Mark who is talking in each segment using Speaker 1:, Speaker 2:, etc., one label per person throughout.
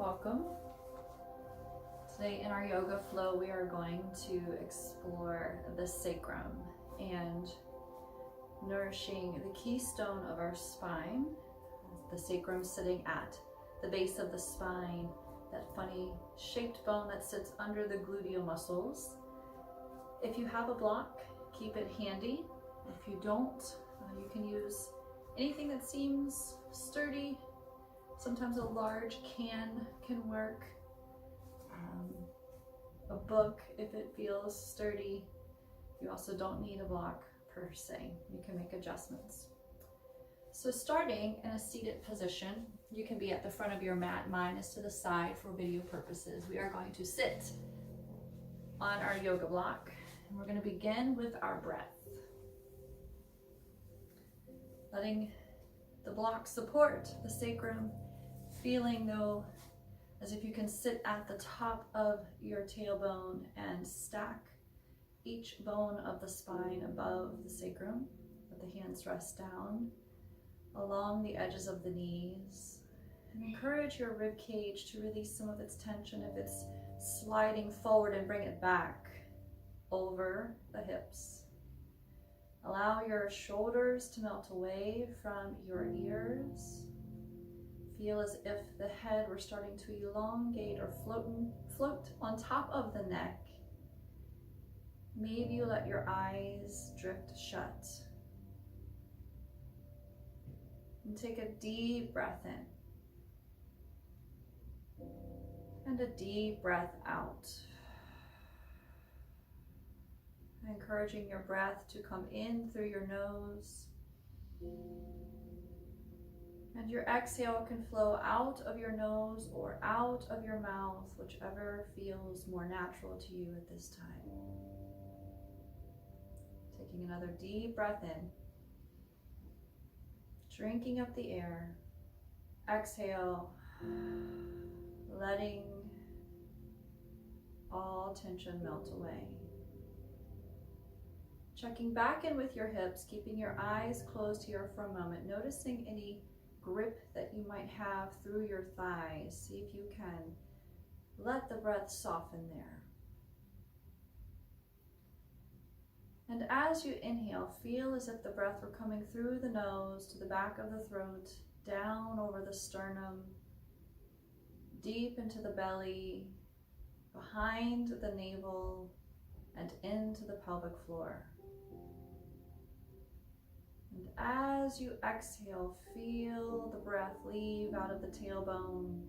Speaker 1: Welcome. Today in our yoga flow, we are going to explore the sacrum and nourishing the keystone of our spine. The sacrum sitting at the base of the spine, that funny shaped bone that sits under the gluteal muscles. If you have a block, keep it handy. If you don't, you can use anything that seems sturdy. Sometimes a large can work. A book if it feels sturdy. You also don't need a block per se. You can make adjustments. So starting in a seated position, you can be at the front of your mat. Mine is to the side for video purposes. We are going to sit on our yoga block, and we're going to begin with our breath. Letting the block support the sacrum, feeling though as if you can sit at the top of your tailbone and stack each bone of the spine above the sacrum. Let the hands rest down along the edges of the knees, and encourage your rib cage to release some of its tension if it's sliding forward, and bring it back over the hips. Allow your shoulders to melt away from your ears. Feel as if the head were starting to elongate or float on top of the neck. Maybe you let your eyes drift shut. And take a deep breath in. And a deep breath out. Encouraging your breath to come in through your nose. And your exhale can flow out of your nose or out of your mouth, whichever feels more natural to you at this time. Taking another deep breath in. Drinking up the air. Exhale, letting all tension melt away. Checking back in with your hips, keeping your eyes closed here for a moment, noticing any grip that you might have through your thighs. See if you can let the breath soften there. And as you inhale, feel as if the breath were coming through the nose to the back of the throat, down over the sternum, deep into the belly, behind the navel, and into the pelvic floor. And as you exhale, feel the breath leave out of the tailbone,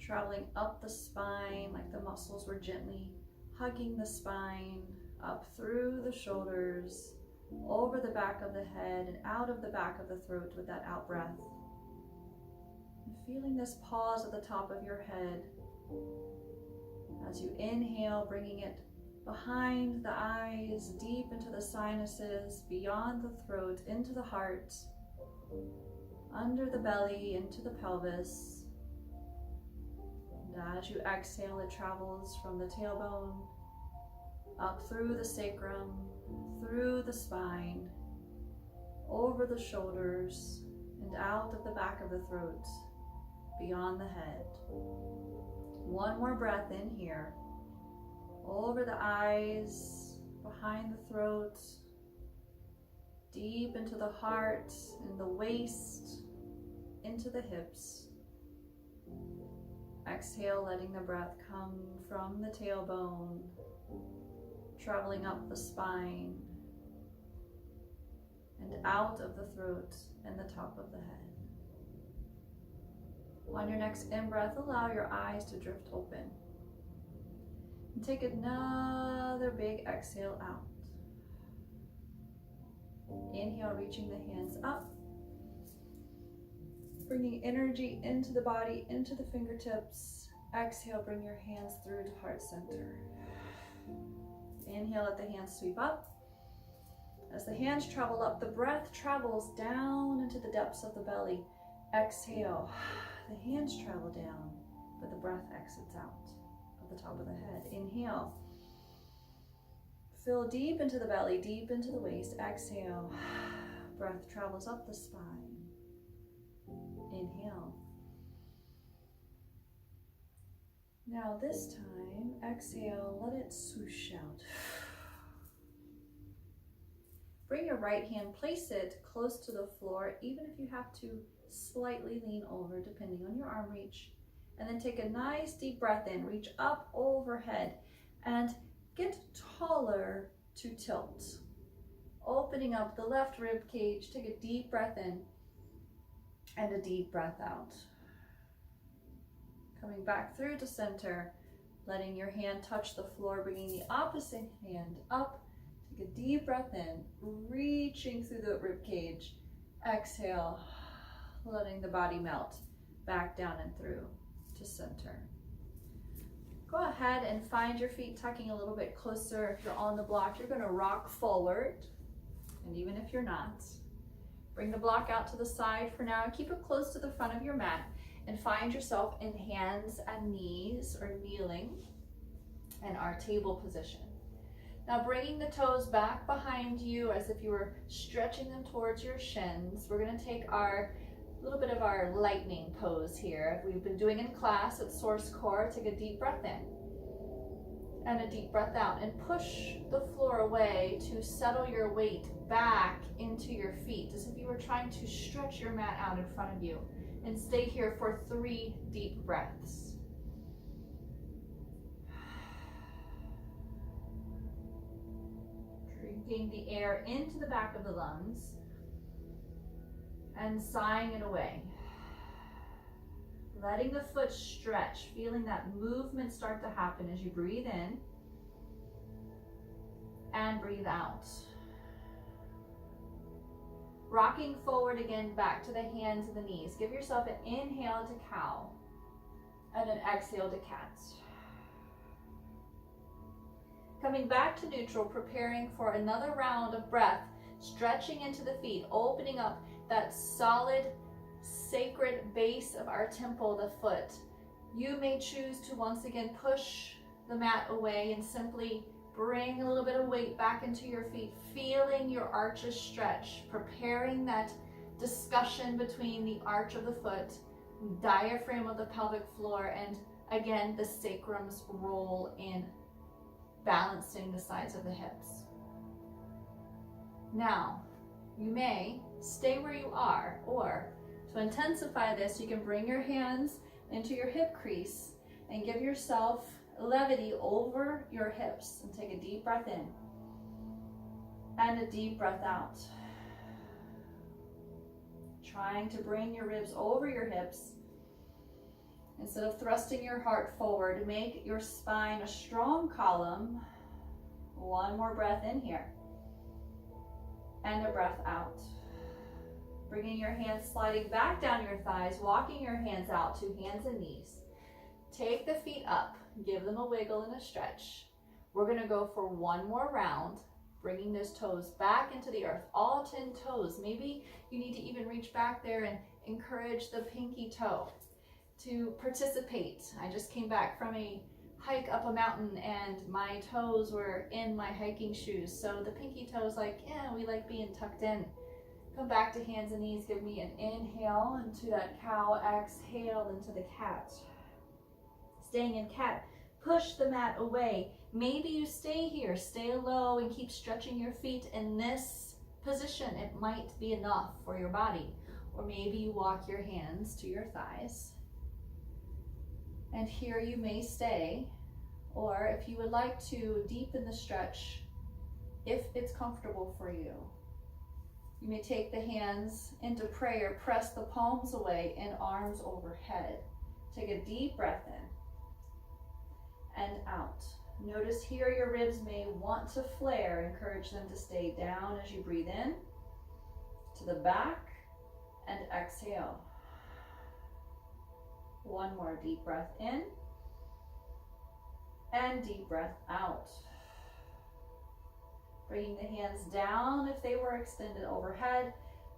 Speaker 1: traveling up the spine like the muscles were gently hugging the spine, up through the shoulders, over the back of the head, and out of the back of the throat with that out breath. And feeling this pause at the top of your head as you inhale, bringing it behind the eyes, deep into the sinuses, beyond the throat, into the heart, under the belly, into the pelvis. And as you exhale, it travels from the tailbone, up through the sacrum, through the spine, over the shoulders, and out of the back of the throat, beyond the head. One more breath in here. Over the eyes, behind the throat, deep into the heart and the waist, into the hips. Exhale, letting the breath come from the tailbone, traveling up the spine, and out of the throat and the top of the head. On your next in-breath, allow your eyes to drift open. And take another big exhale out. Inhale, reaching the hands up. Bringing energy into the body, into the fingertips. Exhale, bring your hands through to heart center. Inhale, let the hands sweep up. As the hands travel up, the breath travels down into the depths of the belly. Exhale, the hands travel down, but the breath exits out of the top of the head. Inhale, fill deep into the belly, deep into the waist. Exhale, breath travels up the spine. Inhale. Now this time, exhale, let it swoosh out. Bring your right hand, place it close to the floor, even if you have to slightly lean over, depending on your arm reach. And then take a nice deep breath in, reach up overhead, and get taller to tilt. Opening up the left rib cage, take a deep breath in and a deep breath out. Coming back through to center, letting your hand touch the floor, bringing the opposite hand up. Take a deep breath in, reaching through the rib cage. Exhale, letting the body melt back down and through to center. Go ahead and find your feet tucking a little bit closer. If you're on the block, you're going to rock forward. And even if you're not, bring the block out to the side for now and keep it close to the front of your mat. And find yourself in hands and knees or kneeling in our table position. Now bringing the toes back behind you as if you were stretching them towards your shins. We're going to take our little bit of our lightning pose here. We've been doing in class at Source Core. Take a deep breath in and a deep breath out and push the floor away to settle your weight back into your feet as if you were trying to stretch your mat out in front of you. And stay here for 3 deep breaths. Drinking the air into the back of the lungs and sighing it away. Letting the foot stretch, feeling that movement start to happen as you breathe in and breathe out. Rocking forward again, back to the hands and the knees. Give yourself an inhale to cow and an exhale to cat. Coming back to neutral, preparing for another round of breath, stretching into the feet, opening up that solid, sacred base of our temple, the foot. You may choose to once again push the mat away and simply bring a little bit of weight back into your feet, feeling your arches stretch, preparing that discussion between the arch of the foot, diaphragm of the pelvic floor, and again, the sacrum's role in balancing the sides of the hips. Now, you may stay where you are, or to intensify this, you can bring your hands into your hip crease and give yourself levity over your hips and take a deep breath in and a deep breath out. Trying to bring your ribs over your hips instead of thrusting your heart forward. Make your spine a strong column. One more breath in here and a breath out. Bringing your hands sliding back down your thighs, walking your hands out to hands and knees. Take the feet up. Give them a wiggle and a stretch. We're going to go for one more round, bringing those toes back into the earth, all 10 toes. Maybe you need to even reach back there and encourage the pinky toe to participate. I just came back from a hike up a mountain and my toes were in my hiking shoes. So the pinky toe's like, yeah, we like being tucked in. Come back to hands and knees. Give me an inhale into that cow, exhale into the cat. Staying in cat, push the mat away. Maybe you stay here, stay low and keep stretching your feet in this position. It might be enough for your body. Or maybe you walk your hands to your thighs. And here you may stay. Or if you would like to deepen the stretch, if it's comfortable for you, you may take the hands into prayer, press the palms away and arms overhead. Take a deep breath in and out. Notice here your ribs may want to flare. Encourage them to stay down as you breathe in to the back and exhale. One more deep breath in and deep breath out. Bringing the hands down if they were extended overhead,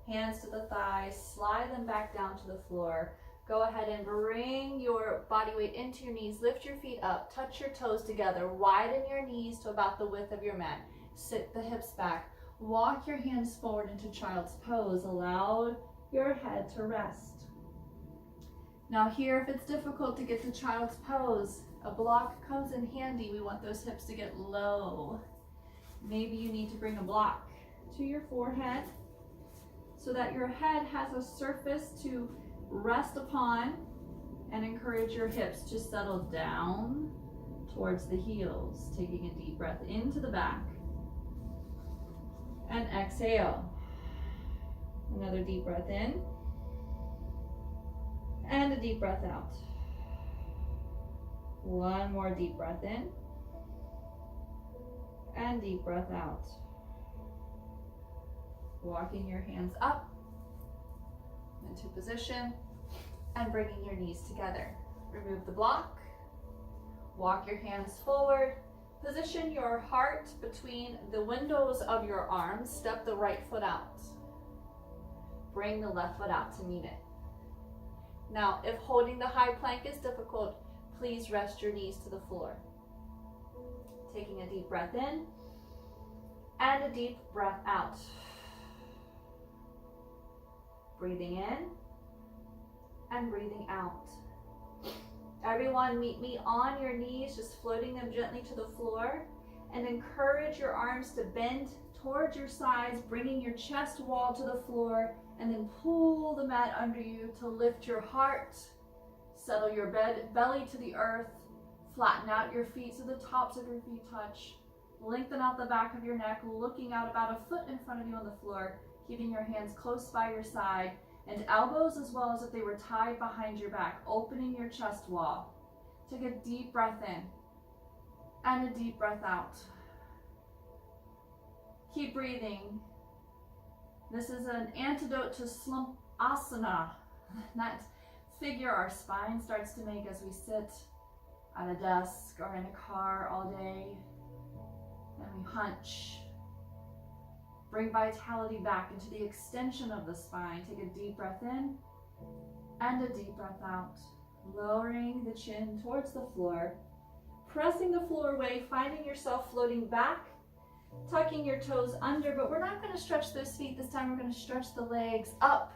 Speaker 1: hands to the thighs, slide them back down to the floor. Go ahead and bring your body weight into your knees, lift your feet up, touch your toes together, widen your knees to about the width of your mat. Sit the hips back, walk your hands forward into child's pose, allow your head to rest. Now here, if it's difficult to get to child's pose, A block comes in handy. We want those hips to get low. Maybe you need to bring a block to your forehead so that your head has a surface to rest upon, and encourage your hips to settle down towards the heels. Taking a deep breath into the back and exhale. Another deep breath in and a deep breath out. One more deep breath in and deep breath out. Walking your hands up into position and bringing your knees together. Remove the block. Walk your hands forward. Position your heart between the windows of your arms. Step the right foot out. Bring the left foot out to meet it. Now, if holding the high plank is difficult, please rest your knees to the floor. Taking a deep breath in and a deep breath out. Breathing in and breathing out. Everyone, meet me on your knees, just floating them gently to the floor, and encourage your arms to bend towards your sides, bringing your chest wall to the floor, and then pull the mat under you to lift your heart, settle your belly to the earth, flatten out your feet so the tops of your feet touch, lengthen out the back of your neck, looking out about a foot in front of you on the floor, keeping your hands close by your side, and elbows as well as if they were tied behind your back, opening your chest wall. Take a deep breath in and a deep breath out. Keep breathing. This is an antidote to slump asana, that figure our spine starts to make as we sit at a desk or in a car all day, and we hunch. Bring vitality back into the extension of the spine. Take a deep breath in and a deep breath out. Lowering the chin towards the floor, pressing the floor away, finding yourself floating back, tucking your toes under, but we're not going to stretch those feet this time. We're going to stretch the legs up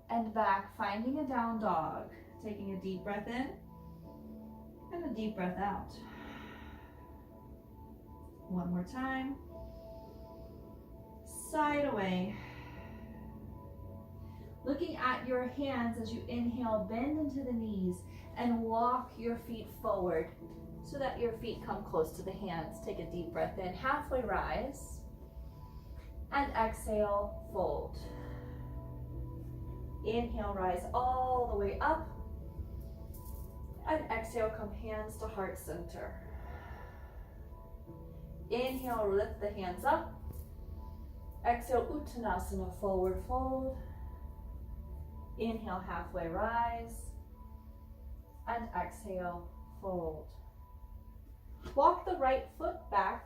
Speaker 1: and back, finding a down dog. Taking a deep breath in and a deep breath out. One more time. Side away. Looking at your hands as you inhale, bend into the knees and walk your feet forward so that your feet come close to the hands. Take a deep breath in, halfway rise, and exhale, fold. Inhale, rise all the way up, and exhale, come hands to heart center. Inhale, lift the hands up. Exhale, Uttanasana, forward fold. Inhale, halfway rise. And exhale, fold. Walk the right foot back.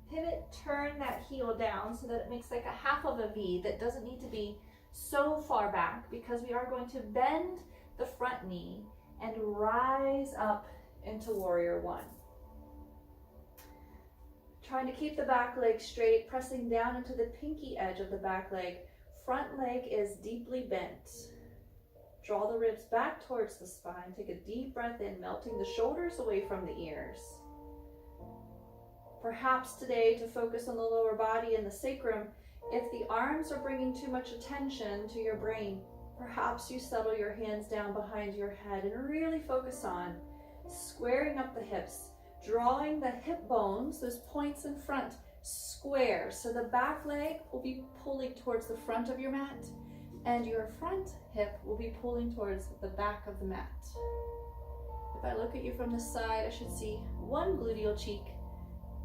Speaker 1: Pivot, turn that heel down so that it makes like a half of a V that doesn't need to be so far back, because we are going to bend the front knee and rise up into warrior one. Trying to keep the back leg straight, pressing down into the pinky edge of the back leg. Front leg is deeply bent. Draw the ribs back towards the spine. Take a deep breath in, melting the shoulders away from the ears. Perhaps today, to focus on the lower body and the sacrum, if the arms are bringing too much attention to your brain, perhaps you settle your hands down behind your head and really focus on squaring up the hips, drawing the hip bones, those points in front, square. So the back leg will be pulling towards the front of your mat, and your front hip will be pulling towards the back of the mat. If I look at you from the side, I should see one gluteal cheek,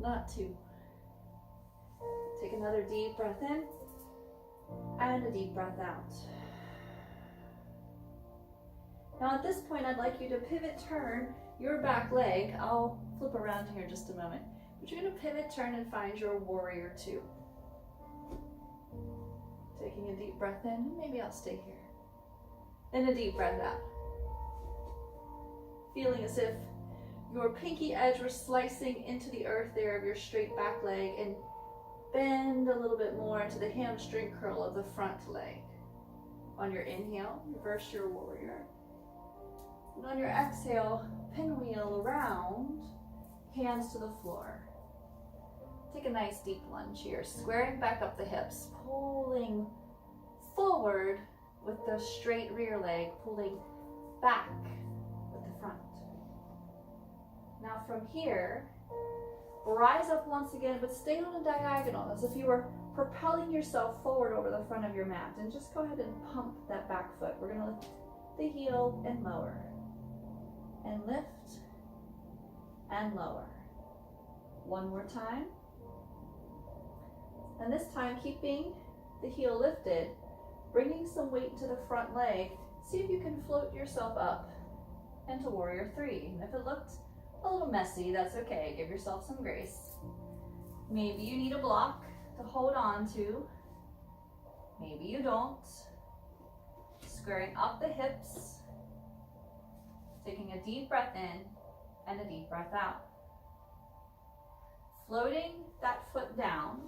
Speaker 1: not two. Take another deep breath in and a deep breath out. Now at this point, I'd like you to pivot, turn your back leg. I'll flip around here in just a moment. But you're going to pivot, turn, and find your warrior two. Taking a deep breath in. Maybe I'll stay here. Then a deep breath out. Feeling as if your pinky edge was slicing into the earth there of your straight back leg, and bend a little bit more into the hamstring curl of the front leg. On your inhale, reverse your warrior. And on your exhale, pinwheel around, hands to the floor. Take a nice deep lunge here, squaring back up the hips, pulling forward with the straight rear leg, pulling back with the front. Now from here, rise up once again, but stay on a diagonal as if you were propelling yourself forward over the front of your mat. And just go ahead and pump that back foot. We're going to lift the heel and lower. And lift and lower. One more time. And this time, keeping the heel lifted, bringing some weight to the front leg. See if you can float yourself up into warrior three. And if it looked a little messy, that's okay. Give yourself some grace. Maybe you need a block to hold on to. Maybe you don't. Squaring up the hips. Taking a deep breath in and a deep breath out. Floating that foot down.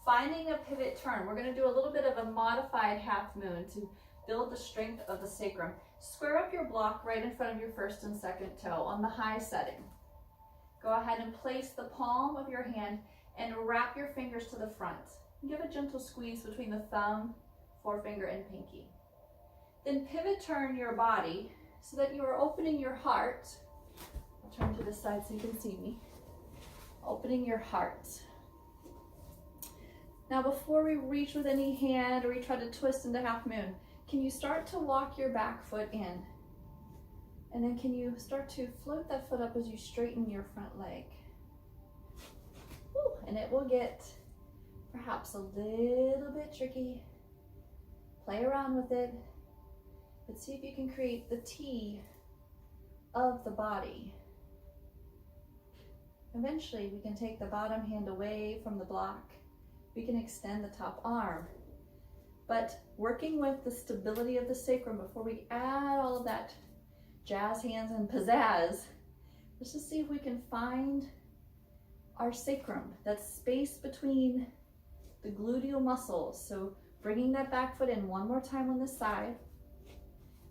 Speaker 1: Finding a pivot turn. We're going to do a little bit of a modified half moon to build the strength of the sacrum. Square up your block right in front of your first and second toe on the high setting. Go ahead and place the palm of your hand and wrap your fingers to the front. Give a gentle squeeze between the thumb, forefinger, and pinky. Then pivot turn your body so that you are opening your heart. I'll turn to this side so you can see me. Opening your heart. Now before we reach with any hand or we try to twist into half moon, can you start to walk your back foot in? And then can you start to float that foot up as you straighten your front leg? Woo, and it will get perhaps a little bit tricky. Play around with it, but see if you can create the T of the body. Eventually we can take the bottom hand away from the block. We can extend the top arm. But working with the stability of the sacrum before we add all of that jazz hands and pizzazz, let's just see if we can find our sacrum, that space between the gluteal muscles. So bringing that back foot in one more time on this side,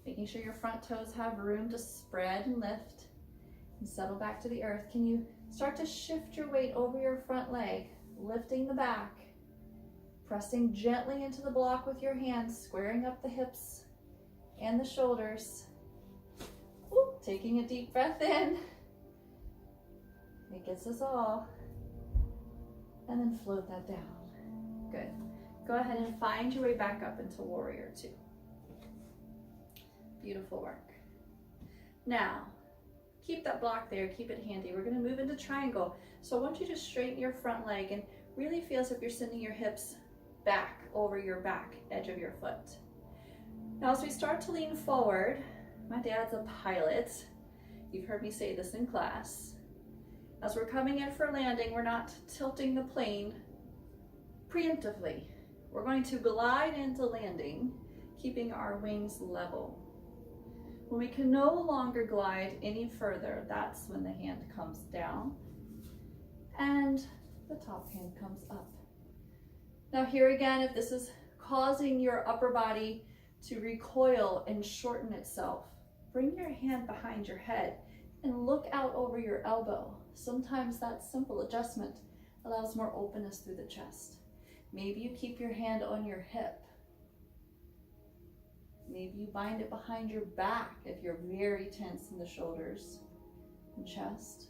Speaker 1: making sure your front toes have room to spread and lift and settle back to the earth. Can you start to shift your weight over your front leg, lifting the back, pressing gently into the block with your hands, squaring up the hips and the shoulders. Ooh, taking a deep breath in. It gets us all. And then float that down. Good. Go ahead and find your way back up into warrior two. Beautiful work. Now, keep that block there, keep it handy. We're going to move into triangle. So I want you to straighten your front leg and really feel as if you're sending your hips back over your back edge of your foot. Now as we start to lean forward, my dad's a pilot. You've heard me say this in class. As we're coming in for landing, we're not tilting the plane preemptively. We're going to glide into landing, keeping our wings level. When we can no longer glide any further, that's when the hand comes down and the top hand comes up. Now here again, if this is causing your upper body to recoil and shorten itself, bring your hand behind your head and look out over your elbow. Sometimes that simple adjustment allows more openness through the chest. Maybe you keep your hand on your hip. Maybe you bind it behind your back if you're very tense in the shoulders and chest.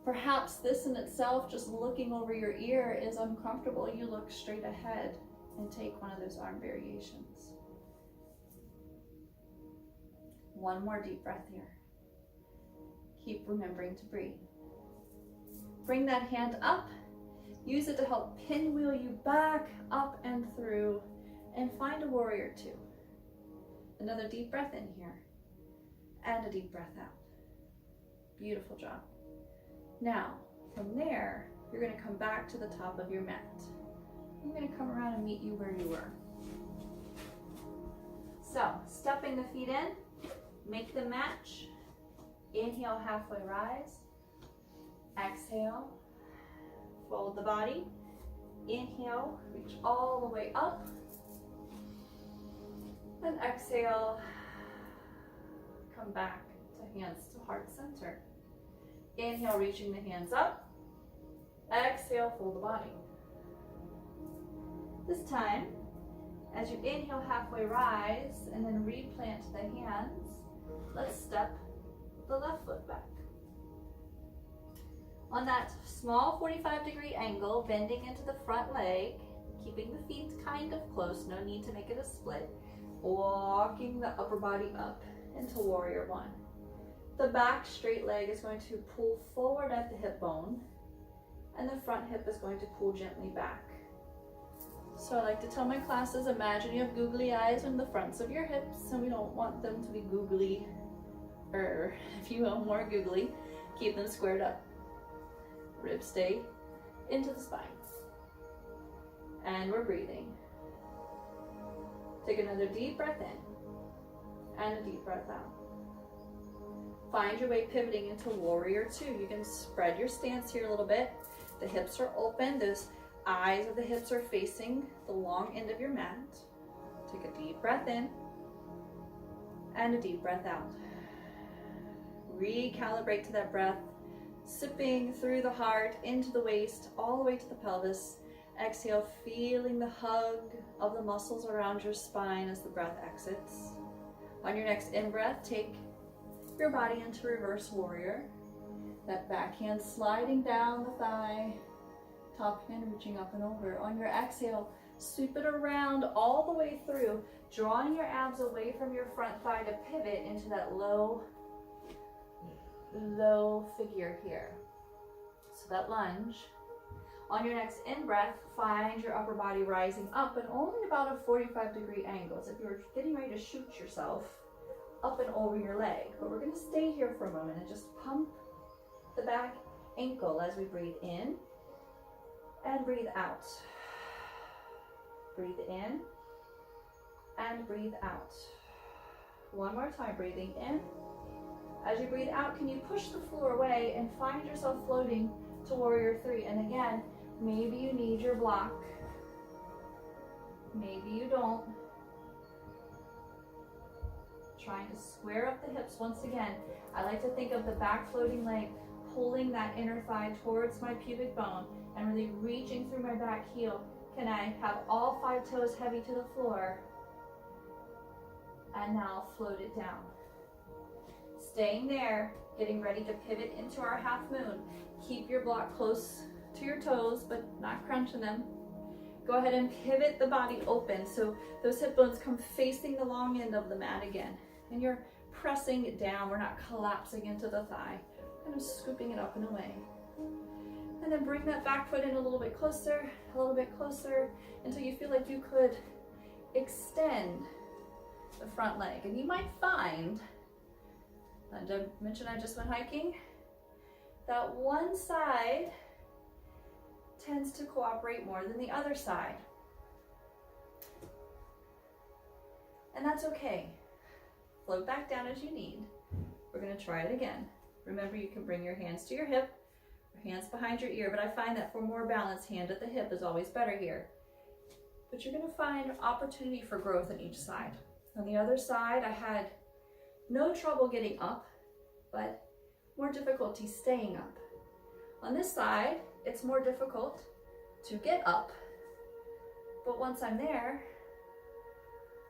Speaker 1: Perhaps this in itself, just looking over your ear, is uncomfortable. You look straight ahead and take one of those arm variations. One more deep breath here. Keep remembering to breathe. Bring that hand up. Use it to help pinwheel you back, up and through, and find a warrior two. Another deep breath in here, and a deep breath out. Beautiful job. Now, from there, you're going to come back to the top of your mat. I'm going to come around and meet you where you were. So, stepping the feet in, make them match. Inhale, halfway rise. Exhale, fold the body. Inhale, reach all the way up. And exhale, come back to hands to heart center. Inhale, reaching the hands up. Exhale, fold the body. This time, as you inhale, halfway rise, and then replant the hands, let's step the left foot back. On that small 45-degree angle, bending into the front leg, keeping the feet kind of close, no need to make it a split, walking the upper body up into warrior one. The back straight leg is going to pull forward at the hip bone, and the front hip is going to pull gently back. So I like to tell my classes, imagine you have googly eyes on the fronts of your hips, and we don't want them to be googly, or if you will, more googly. Keep them squared up. Ribs stay into the spine. And we're breathing. Take another deep breath in, and a deep breath out. Find your way pivoting into warrior two. You can spread your stance here a little bit. The hips are open. Those eyes of the hips are facing the long end of your mat. Take a deep breath in and a deep breath out. Recalibrate to that breath, sipping through the heart, into the waist, all the way to the pelvis. Exhale, feeling the hug of the muscles around your spine as the breath exits. On your next in-breath, take your body into reverse warrior. That back hand sliding down the thigh, top hand reaching up and over. On your exhale, sweep it around all the way through, drawing your abs away from your front thigh to pivot into that low figure here. So that lunge. On your next in-breath, find your upper body rising up, and only about a 45-degree angle, as if you're getting ready to shoot yourself up and over your leg. But we're going to stay here for a moment and just pump the back ankle as we breathe in and breathe out. Breathe in and breathe out. One more time, breathing in. As you breathe out, can you push the floor away and find yourself floating to warrior three? And again, maybe you need your block. Maybe you don't. Trying to square up the hips once again. I like to think of the back floating leg pulling that inner thigh towards my pubic bone and really reaching through my back heel. Can I have all 5 toes heavy to the floor? And now float it down. Staying there, getting ready to pivot into our half moon. Keep your block close to your toes, but not crunching them. Go ahead and pivot the body open so those hip bones come facing the long end of the mat again. And you're pressing it down. We're not collapsing into the thigh. Kind of scooping it up and away. And then bring that back foot in a little bit closer, until you feel like you could extend the front leg. And you might find, and I mentioned I just went hiking, that one side tends to cooperate more than the other side. And that's okay. Float back down as you need. We're going to try it again. Remember, you can bring your hands to your hip, or hands behind your ear, but I find that for more balance, hand at the hip is always better here. But you're going to find opportunity for growth on each side. On the other side, I had no trouble getting up, but more difficulty staying up. On this side, it's more difficult to get up, but once I'm there,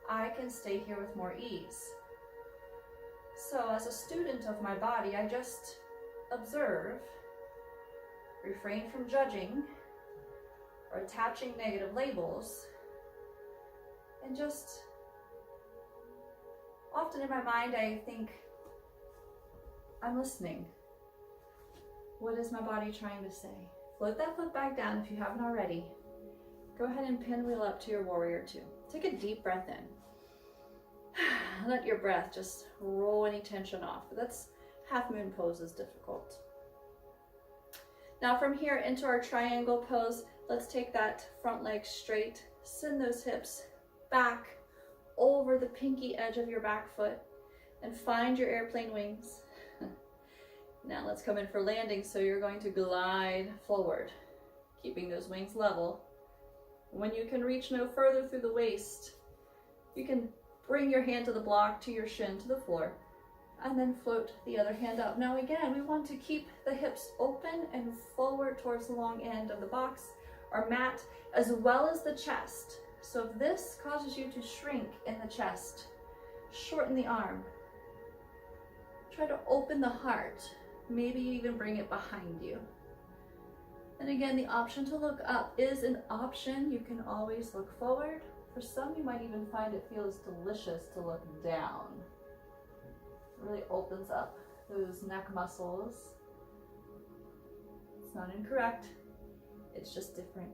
Speaker 1: I can stay here with more ease. So as a student of my body, I just observe, refrain from judging or attaching negative labels, and just often in my mind I think, I'm listening. What is my body trying to say? Float that foot back down if you haven't already. Go ahead and pinwheel up to your warrior two. Take a deep breath in. Let your breath just roll any tension off. That's half moon pose is difficult. Now from here into our triangle pose, let's take that front leg straight. Send those hips back over the pinky edge of your back foot and find your airplane wings. Now let's come in for landing. So you're going to glide forward, keeping those wings level. When you can reach no further through the waist, you can bring your hand to the block, to your shin, to the floor. And then float the other hand up. Now again, we want to keep the hips open and forward towards the long end of the box or mat, as well as the chest. So if this causes you to shrink in the chest, shorten the arm. Try to open the heart. Maybe even bring it behind you. And again, the option to look up is an option. You can always look forward. For some, you might even find it feels delicious to look down. It really opens up those neck muscles. It's not incorrect, it's just different.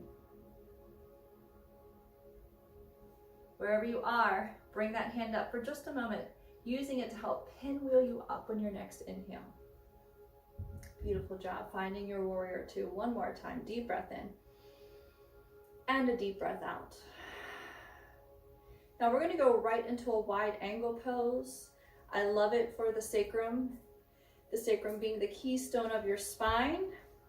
Speaker 1: Wherever you are, bring that hand up for just a moment, using it to help pinwheel you up on your next inhale. Beautiful job finding your warrior two. One more time, deep breath in and a deep breath out. Now we're going to go right into a wide angle pose. I love it for the sacrum being the keystone of your spine,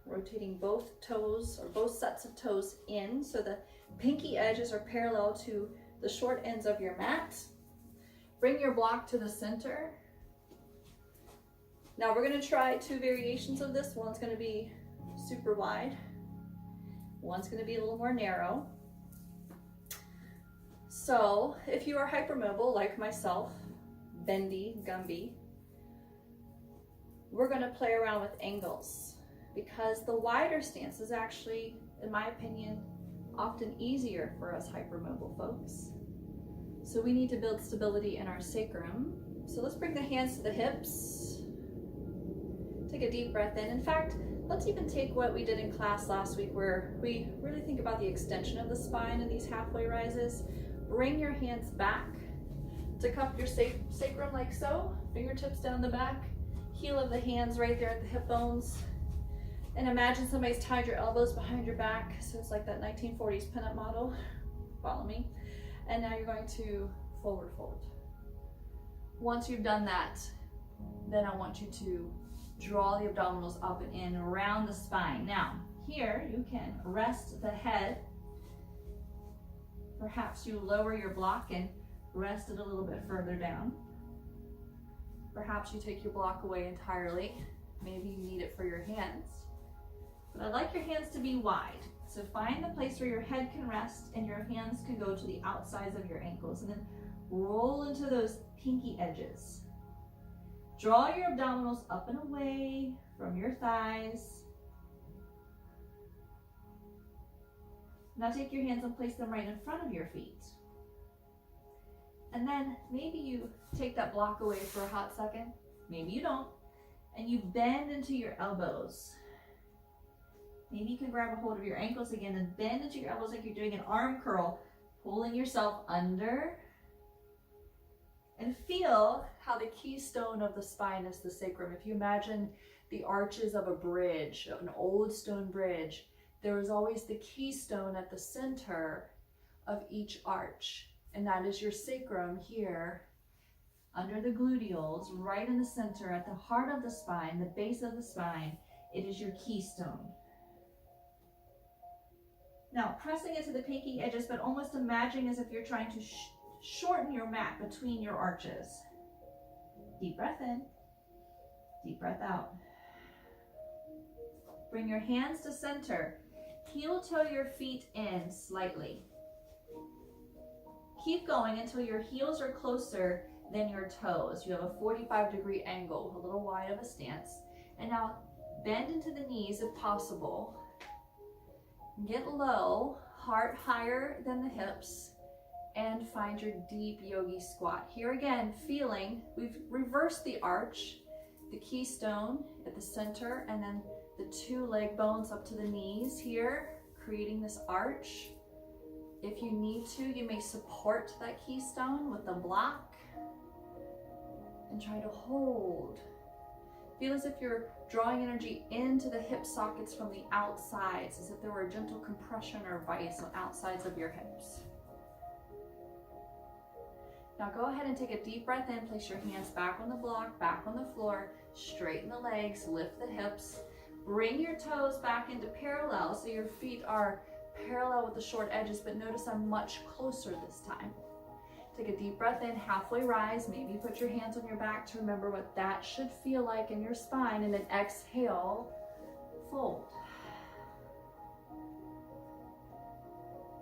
Speaker 1: rotating both toes or both sets of toes in so the pinky edges are parallel to the short ends of your mat. Bring your block to the center. Now we're going to try two variations of this. One's going to be super wide. One's going to be a little more narrow. So if you are hypermobile like myself, bendy, Gumby, we're going to play around with angles, because the wider stance is actually, in my opinion, often easier for us hypermobile folks. So we need to build stability in our sacrum. So let's bring the hands to the hips. Take a deep breath in. In fact, let's even take what we did in class last week, where we really think about the extension of the spine in these halfway rises. Bring your hands back to cup your sacrum like so. Fingertips down the back. Heel of the hands right there at the hip bones. And imagine somebody's tied your elbows behind your back. So it's like that 1940s pinup model. Follow me. And now you're going to forward fold. Once you've done that, then I want you to draw the abdominals up and in around the spine. Now, here you can rest the head. Perhaps you lower your block and rest it a little bit further down. Perhaps you take your block away entirely. Maybe you need it for your hands. But I'd like your hands to be wide. So find the place where your head can rest and your hands can go to the outsides of your ankles, and then roll into those pinky edges. Draw your abdominals up and away from your thighs. Now take your hands and place them right in front of your feet. And then maybe you take that block away for a hot second. Maybe you don't. And you bend into your elbows. Maybe you can grab a hold of your ankles again and bend into your elbows like you're doing an arm curl, pulling yourself under. And feel how the keystone of the spine is the sacrum. If you imagine the arches of a bridge, an old stone bridge, there is always the keystone at the center of each arch. And that is your sacrum here, under the gluteals, right in the center, at the heart of the spine, the base of the spine. It is your keystone. Now, pressing into the pinky edges, but almost imagining as if you're trying to shorten your mat between your arches. Deep breath in, deep breath out. Bring your hands to center. Heel toe your feet in slightly. Keep going until your heels are closer than your toes. You have a 45-degree angle, a little wide of a stance. And now bend into the knees if possible. Get low, heart higher than the hips, and find your deep yogi squat. Here again, feeling, we've reversed the arch, the keystone at the center, and then the two leg bones up to the knees here, creating this arch. If you need to, you may support that keystone with the block and try to hold. Feel as if you're drawing energy into the hip sockets from the outsides, as if there were a gentle compression or vice on outsides of your hips. Now go ahead and take a deep breath in, place your hands back on the block, back on the floor, straighten the legs, lift the hips, bring your toes back into parallel so your feet are parallel with the short edges, but notice I'm much closer this time. Take a deep breath in, halfway rise. Maybe put your hands on your back to remember what that should feel like in your spine. And then exhale, fold.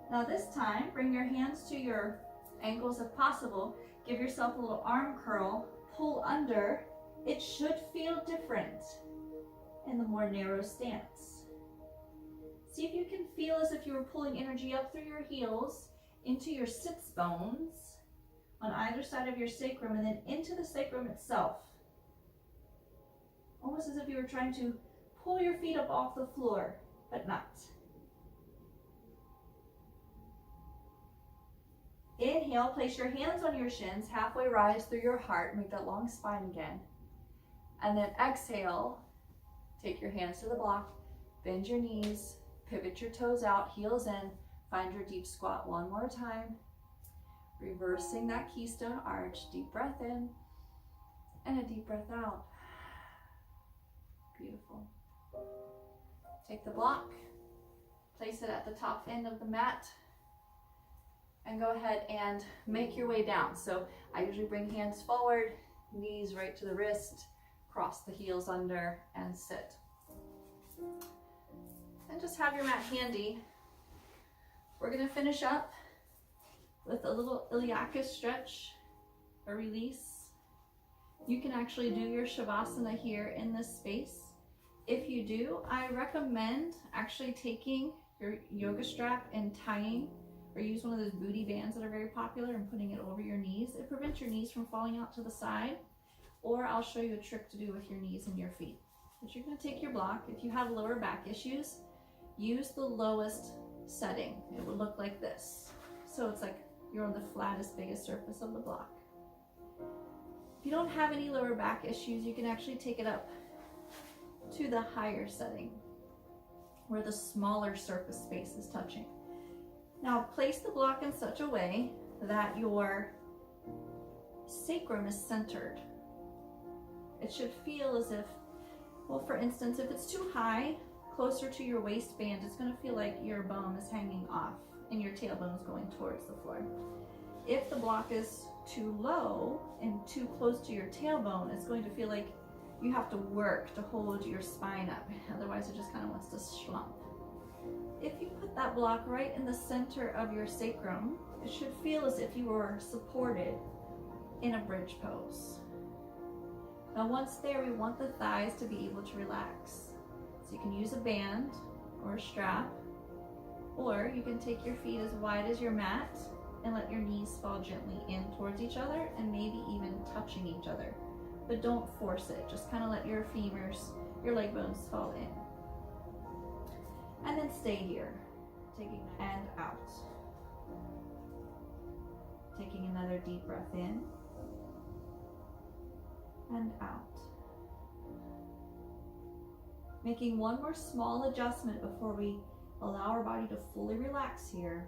Speaker 1: Now this time, bring your hands to your ankles if possible. Give yourself a little arm curl. Pull under. It should feel different in the more narrow stance. See if you can feel as if you were pulling energy up through your heels into your sits bones on either side of your sacrum and then into the sacrum itself. Almost as if you were trying to pull your feet up off the floor, but not. Inhale, place your hands on your shins, halfway rise through your heart, make that long spine again. And then exhale, take your hands to the block, bend your knees, pivot your toes out, heels in, find your deep squat one more time. Reversing that keystone arch, deep breath in, and a deep breath out. Beautiful. Take the block, place it at the top end of the mat, and go ahead and make your way down. So I usually bring hands forward, knees right to the wrist, cross the heels under, and sit. And just have your mat handy. We're gonna finish up with a little iliacus stretch, a release. You can actually do your shavasana here in this space. If you do, I recommend actually taking your yoga strap and tying, or use one of those booty bands that are very popular and putting it over your knees. It prevents your knees from falling out to the side. Or I'll show you a trick to do with your knees and your feet. But you're gonna take your block. If you have lower back issues, use the lowest setting. It would look like this. So it's like you're on the flattest, biggest surface of the block. If you don't have any lower back issues, you can actually take it up to the higher setting where the smaller surface space is touching. Now place the block in such a way that your sacrum is centered. It should feel as if, well, for instance, if it's too high, closer to your waistband, it's going to feel like your bone is hanging off and your tailbone is going towards the floor. If the block is too low and too close to your tailbone, it's going to feel like you have to work to hold your spine up. Otherwise, it just kind of wants to slump. If you put that block right in the center of your sacrum, it should feel as if you were supported in a bridge pose. Now once there, we want the thighs to be able to relax. So you can use a band or a strap, or you can take your feet as wide as your mat and let your knees fall gently in towards each other and maybe even touching each other. But don't force it, just kind of let your femurs, your leg bones fall in. And then stay here, taking and out. Taking another deep breath in and out. Making one more small adjustment before we allow our body to fully relax here.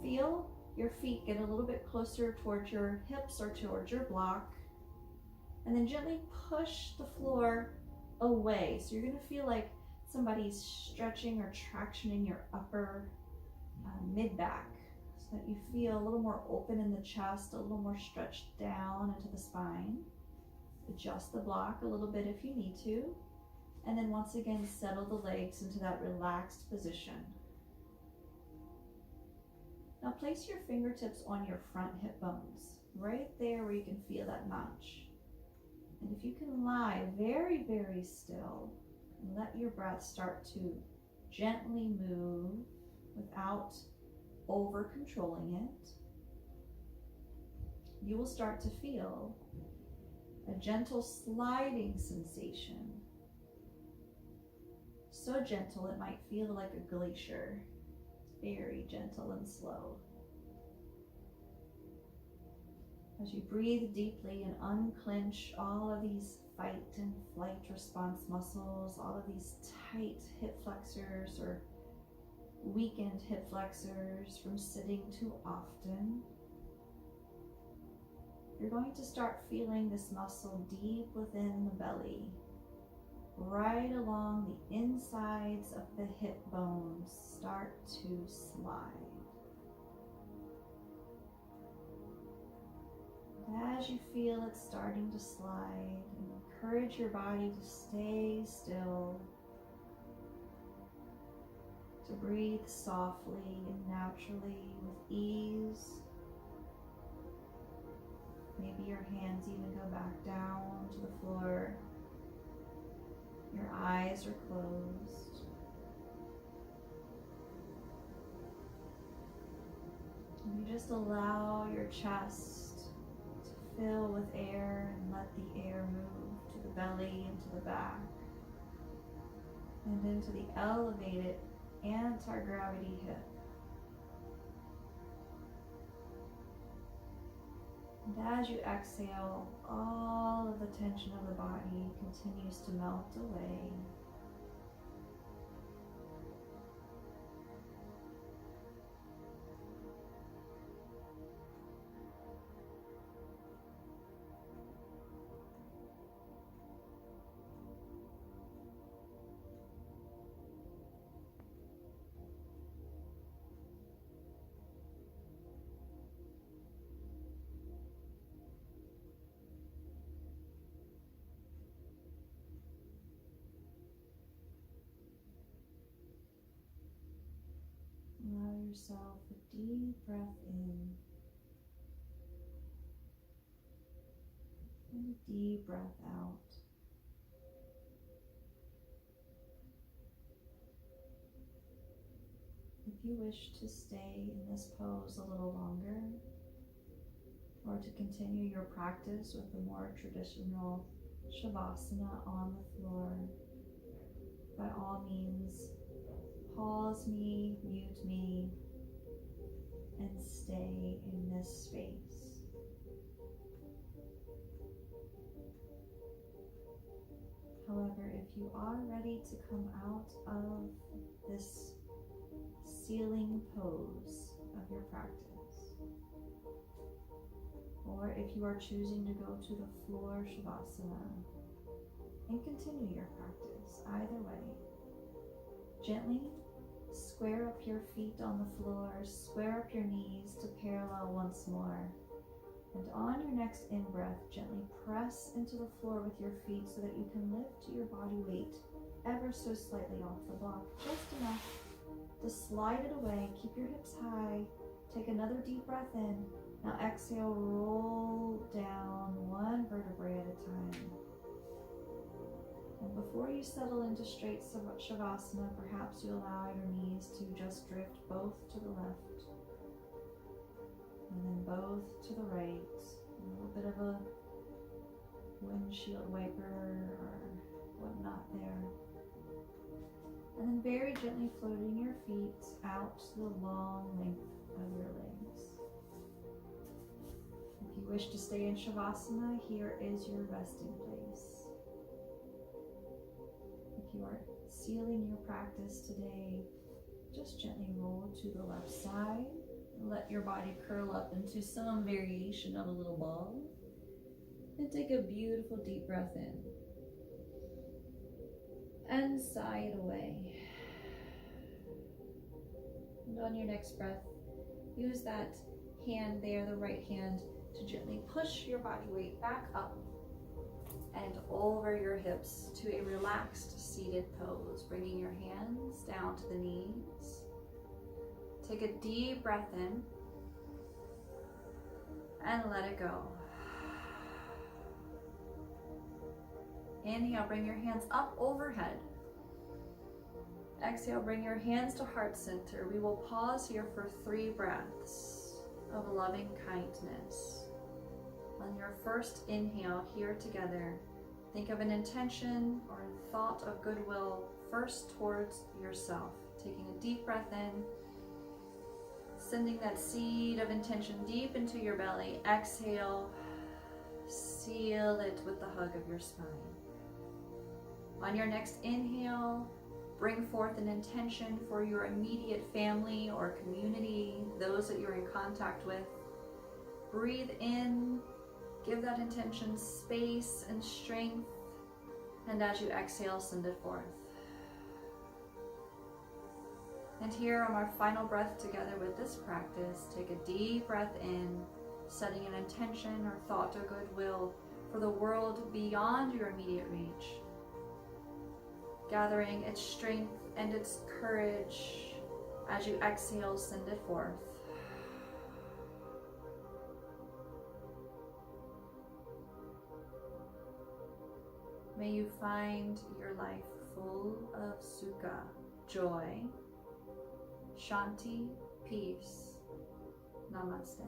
Speaker 1: Feel your feet get a little bit closer towards your hips or towards your block, and then gently push the floor away. So you're going to feel like somebody's stretching or tractioning your upper mid-back, so that you feel a little more open in the chest, a little more stretched down into the spine. Adjust the block a little bit if you need to, and then once again settle the legs into that relaxed position. Now place your fingertips on your front hip bones, right there where you can feel that notch. And if you can lie very, very still and let your breath start to gently move without over controlling it, you will start to feel a gentle sliding sensation. So gentle it might feel like a glacier. Very gentle and slow. As you breathe deeply and unclench all of these fight and flight response muscles, all of these tight hip flexors or weakened hip flexors from sitting too often, you're going to start feeling this muscle deep within the belly, right along the insides of the hip bones start to slide. as you feel it starting to slide, encourage your body to stay still, to breathe softly and naturally with ease. Maybe your hands even go back down to the floor. Your eyes are closed. And you just allow your chest to fill with air and let the air move to the belly, into the back, and into the elevated anti-gravity hip. And as you exhale, all of the tension of the body continues to melt away. Allow yourself a deep breath in and a deep breath out. If you wish to stay in this pose a little longer, or to continue your practice with the more traditional Shavasana on the floor, by all means, pause me, mute me, and stay in this space. However, if you are ready to come out of this ceiling pose of your practice, or if you are choosing to go to the floor Shavasana and continue your practice, either way, gently square up your feet on the floor, square up your knees to parallel once more. And on your next in-breath, gently press into the floor with your feet so that you can lift your body weight ever so slightly off the block, just enough to slide it away. Keep your hips high. Take another deep breath in. Now exhale, roll down one vertebrae at a time. And before you settle into straight Shavasana, perhaps you allow your knees to just drift both to the left and then both to the right. A little bit of a windshield wiper or whatnot there. And then very gently floating your feet out to the long length of your legs. If you wish to stay in Shavasana, here is your resting place. If you are sealing your practice today, just gently roll to the left side. Let your body curl up into some variation of a little ball. And take a beautiful deep breath in. And sigh it away. And on your next breath, use that hand there, the right hand, to gently push your body weight back up and over your hips to a relaxed seated pose, bringing your hands down to the knees. Take a deep breath in and let it go. Inhale, bring your hands up overhead. Exhale, bring your hands to heart center. We will pause here for 3 breaths of loving kindness. On your first inhale here together, think of an intention or a thought of goodwill first towards yourself. Taking a deep breath in, sending that seed of intention deep into your belly. Exhale, seal it with the hug of your spine. On your next inhale, bring forth an intention for your immediate family or community, those that you're in contact with. Breathe in, give that intention space and strength, and as you exhale, send it forth. And here on our final breath together with this practice, take a deep breath in, setting an intention or thought or goodwill for the world beyond your immediate reach, gathering its strength and its courage as you exhale, send it forth. May you find your life full of sukha, joy, shanti, peace. Namaste.